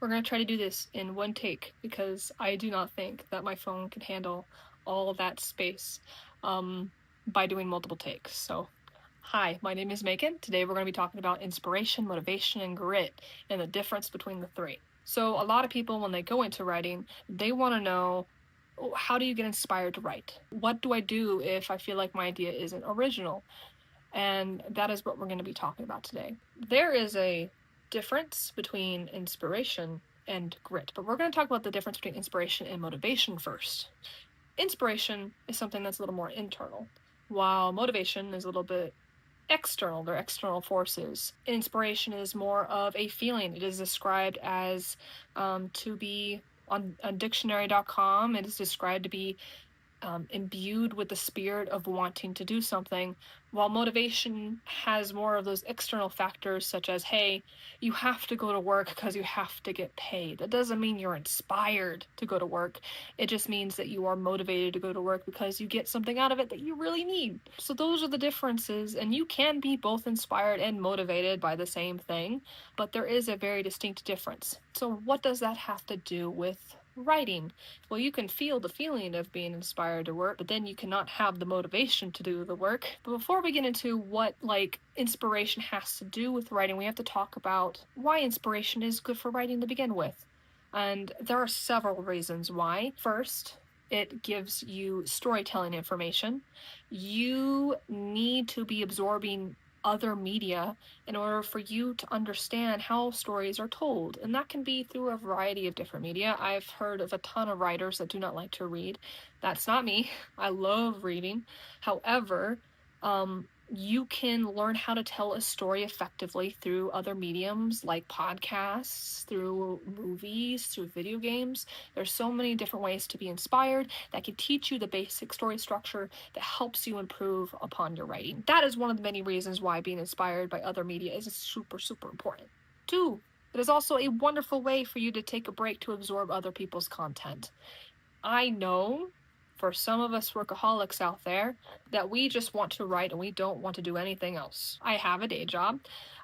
We're going to try to do this in one take because I do not think that my phone can handle all of that space by doing multiple takes. So, hi, my name is Megan. Today we're going to be talking about inspiration, motivation, and grit and the difference between the three. So, a lot of people, when they go into writing, they want to know, how do you get inspired to write? What do I do if I feel like my idea isn't original? And that is what we're going to be talking about today. There is a difference between inspiration and grit, but we're going to talk about the difference between inspiration and motivation first. Inspiration is something that's a little more internal, while motivation is a little bit external. They're external forces. Inspiration is more of a feeling. It is described as to be on dictionary.com. It is described to be imbued with the spirit of wanting to do something, while motivation has more of those external factors such as, hey, you have to go to work because you have to get paid. That doesn't mean you're inspired to go to work. It just means that you are motivated to go to work because you get something out of it that you really need. So those are the differences, and you can be both inspired and motivated by the same thing, but there is a very distinct difference. So what does that have to do with writing? Well, you can feel the feeling of being inspired to work, but then you cannot have the motivation to do the work. But before we get into what inspiration has to do with writing, we have to talk about why inspiration is good for writing to begin with. And there are several reasons why. First, it gives you storytelling information. You need to be absorbing other media in order for you to understand how stories are told, and that can be through a variety of different media. I've heard of a ton of writers that do not like to read. That's not me. I love reading. However, you can learn how to tell a story effectively through other mediums like podcasts, through movies, through video games. There's so many different ways to be inspired that can teach you the basic story structure that helps you improve upon your writing. That is one of the many reasons why being inspired by other media is super, super important. 2, it is also a wonderful way for you to take a break to absorb other people's content. I know for some of us workaholics out there that we just want to write and we don't want to do anything else. I have a day job.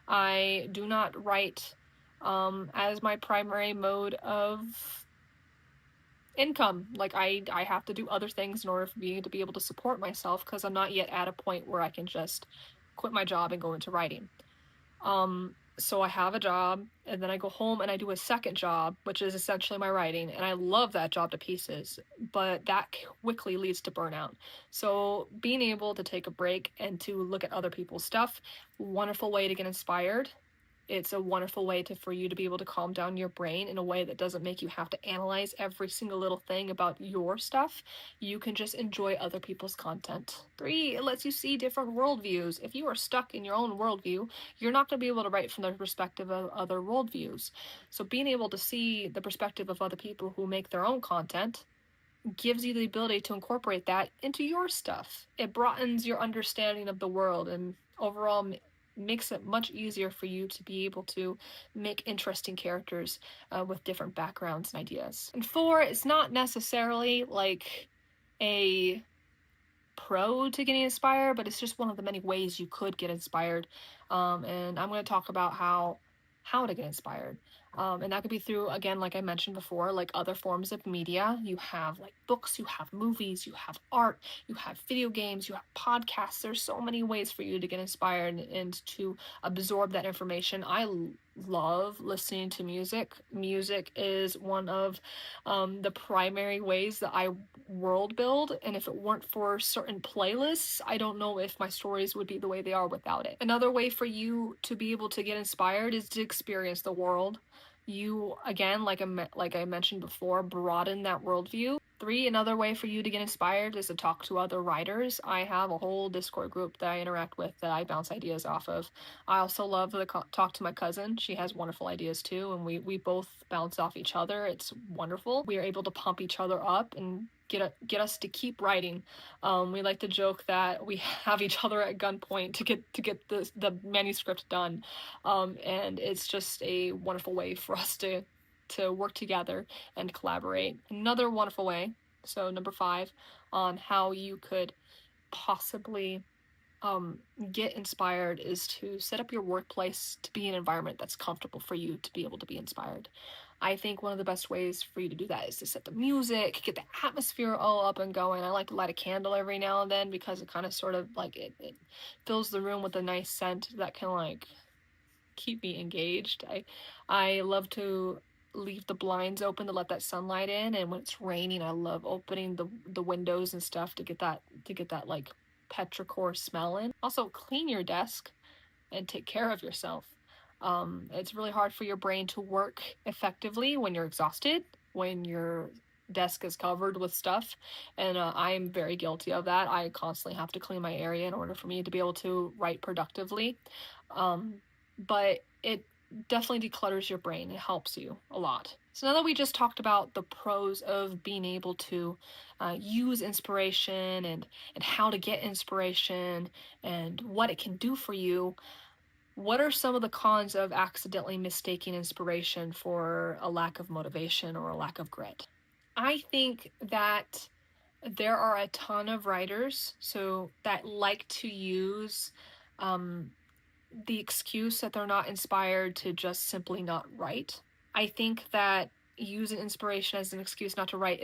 I do not write as my primary mode of income. I have to do other things in order for me to be able to support myself, because I'm not yet at a point where I can just quit my job and go into writing. So I have a job, and then I go home and I do a second job, which is essentially my writing, and I love that job to pieces, but that quickly leads to burnout. So being able to take a break and to look at other people's stuff, wonderful way to get inspired. It's a wonderful way for you to be able to calm down your brain in a way that doesn't make you have to analyze every single little thing about your stuff. You can just enjoy other people's content. 3, it lets you see different worldviews. If you are stuck in your own worldview, you're not going to be able to write from the perspective of other worldviews. So being able to see the perspective of other people who make their own content gives you the ability to incorporate that into your stuff. It broadens your understanding of the world and overall makes it much easier for you to be able to make interesting characters with different backgrounds and ideas. And 4, it's not necessarily like a pro to getting inspired, but it's just one of the many ways you could get inspired. And I'm going to talk about how to get inspired. And that could be through, again, like I mentioned before, like other forms of media. You have like books, you have movies, you have art, you have video games, you have podcasts. There's so many ways for you to get inspired and to absorb that information. I love listening to music. Music is one of the primary ways that I world build, and if it weren't for certain playlists, I don't know if my stories would be the way they are without it. Another way for you to be able to get inspired is to experience the world. You, again, like I mentioned before, broaden that worldview. 3, another way for you to get inspired is to talk to other writers. I have a whole Discord group that I interact with that I bounce ideas off of. I also love to talk to my cousin. She has wonderful ideas too, and we both bounce off each other. It's wonderful. We are able to pump each other up and get us to keep writing. We like to joke that we have each other at gunpoint to get the manuscript done, and it's just a wonderful way for us to work together and collaborate. Another wonderful way, so number 5, on how you could possibly get inspired is to set up your workplace to be an environment that's comfortable for you to be able to be inspired. I think one of the best ways for you to do that is to set the music, get the atmosphere all up and going. I like to light a candle every now and then because it kind of sort of like it fills the room with a nice scent that can like keep me engaged. I love to leave the blinds open to let that sunlight in, and when it's raining I love opening the windows and stuff to get that like petrichor smell in. Also, clean your desk and take care of yourself. It's really hard for your brain to work effectively when you're exhausted, when your desk is covered with stuff, and I'm very guilty of that. I constantly have to clean my area in order for me to be able to write productively. Um, but it definitely declutters your brain. It helps you a lot. So now that we just talked about the pros of being able to use inspiration and how to get inspiration and what it can do for you, what are some of the cons of accidentally mistaking inspiration for a lack of motivation or a lack of grit? I think that there are a ton of writers that like to use the excuse that they're not inspired to just simply not write. I think that using inspiration as an excuse not to write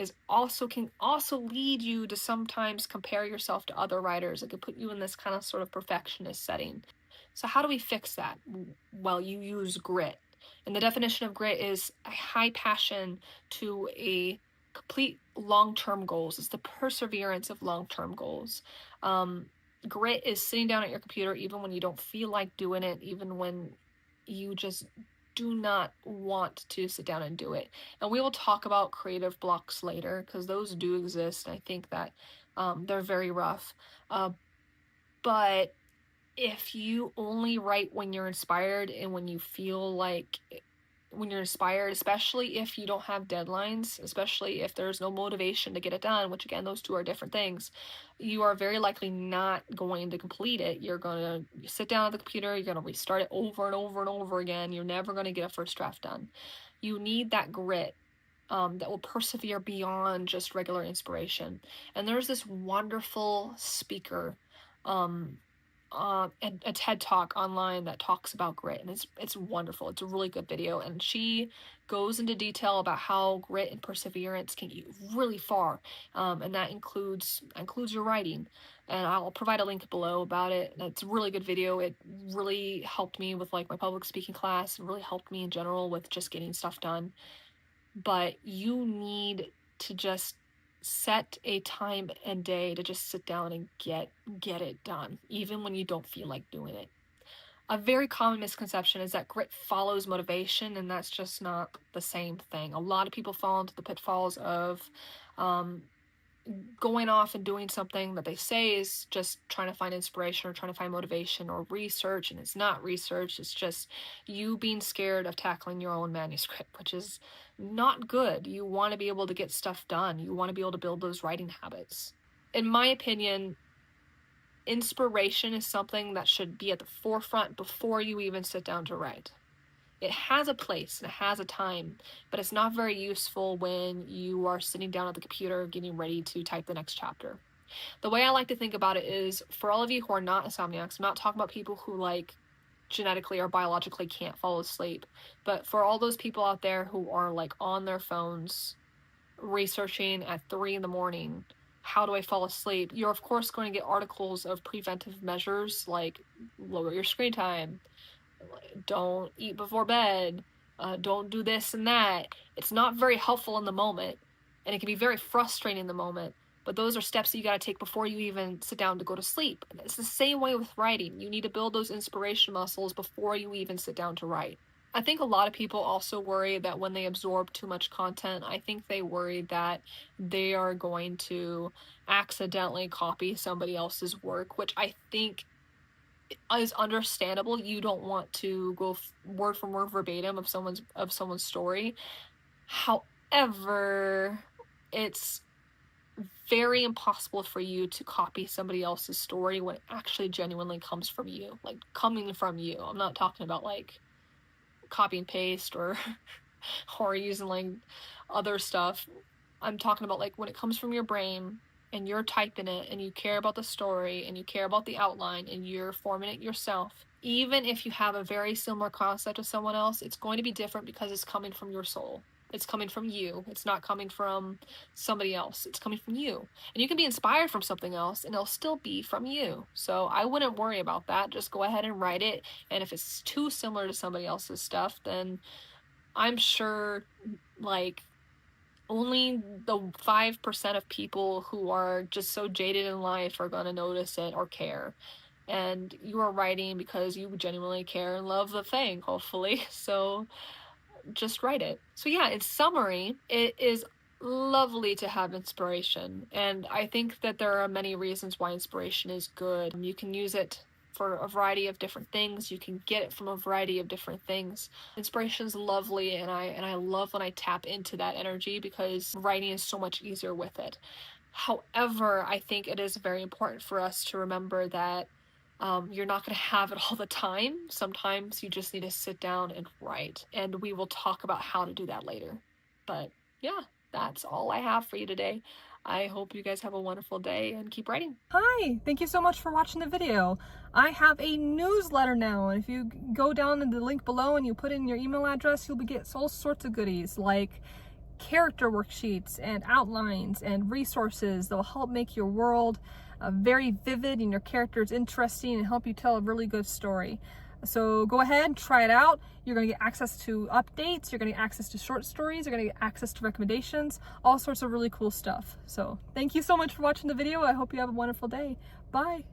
can also lead you to sometimes compare yourself to other writers. It could put you in this kind of sort of perfectionist setting. So how do we fix that? Well, you use grit. And the definition of grit is a high passion to a complete long-term goals. It's the perseverance of long-term goals. Grit is sitting down at your computer even when you don't feel like doing it, even when you just do not want to sit down and do it. And we will talk about creative blocks later because those do exist. I think that they're very rough. But if you only write when you're inspired and when you feel like when you're inspired, especially if you don't have deadlines, especially if there's no motivation to get it done, which again, those two are different things, you are very likely not going to complete it. You're going to sit down at the computer, you're going to restart it over and over and over again. You're never going to get a first draft done. You need that grit that will persevere beyond just regular inspiration. And there's this wonderful speaker, a TED Talk online that talks about grit, and it's wonderful. It's a really good video, and she goes into detail about how grit and perseverance can get you really far, and that includes your writing. And I'll provide a link below about it. It's a really good video. It really helped me with like my public speaking class, and really helped me in general with just getting stuff done. But you need to just set a time and day to just sit down and get it done, even when you don't feel like doing it. A very common misconception is that grit follows motivation, and that's just not the same thing. A lot of people fall into the pitfalls of going off and doing something that they say is just trying to find inspiration or trying to find motivation or research, and it's not research. It's just you being scared of tackling your own manuscript, which is not good. You want to be able to get stuff done. You want to be able to build those writing habits. In my opinion, inspiration is something that should be at the forefront before you even sit down to write. It has a place and it has a time, but it's not very useful when you are sitting down at the computer getting ready to type the next chapter. The way I like to think about it is, for all of you who are not insomniacs, I'm not talking about people who like genetically or biologically can't fall asleep, but for all those people out there who are like on their phones researching at 3 in the morning, how do I fall asleep? You're of course going to get articles of preventive measures like lower your screen time, don't eat before bed, don't do this and that. It's not very helpful in the moment, and it can be very frustrating in the moment, but those are steps that you got to take before you even sit down to go to sleep. And it's the same way with writing. You need to build those inspiration muscles before you even sit down to write. I think a lot of people also worry that when they absorb too much content, I think they worry that they are going to accidentally copy somebody else's work, which I think is understandable. You don't want to go word for word verbatim of someone's story. However, it's very impossible for you to copy somebody else's story when it actually genuinely comes from you, like coming from you. I'm not talking about like copy and paste or or using like other stuff. I'm talking about like when it comes from your brain and you're typing it and you care about the story and you care about the outline and you're forming it yourself, even if you have a very similar concept to someone else, it's going to be different because it's coming from your soul. It's coming from you. It's not coming from somebody else. It's coming from you. And you can be inspired from something else and it'll still be from you. So I wouldn't worry about that. Just go ahead and write it. And if it's too similar to somebody else's stuff, then I'm sure like only the 5% of people who are just so jaded in life are going to notice it or care. And you are writing because you genuinely care and love the thing, hopefully. So just write it. So yeah, in summary, it is lovely to have inspiration. And I think that there are many reasons why inspiration is good. You can use it for a variety of different things. You can get it from a variety of different things. Inspiration is lovely, and I love when I tap into that energy because writing is so much easier with it. However, I think it is very important for us to remember that you're not going to have it all the time. Sometimes you just need to sit down and write, and we will talk about how to do that later. But yeah, that's all I have for you today. I hope you guys have a wonderful day and keep writing. Hi, thank you so much for watching the video. I have a newsletter now, and if you go down in the link below and you put in your email address, you'll get all sorts of goodies like character worksheets and outlines and resources that will help make your world very vivid and your characters interesting and help you tell a really good story. So go ahead, try it out. You're going to get access to updates, you're going to get access to short stories, you're going to get access to recommendations, all sorts of really cool stuff. So thank you so much for watching the video. I hope you have a wonderful day. Bye.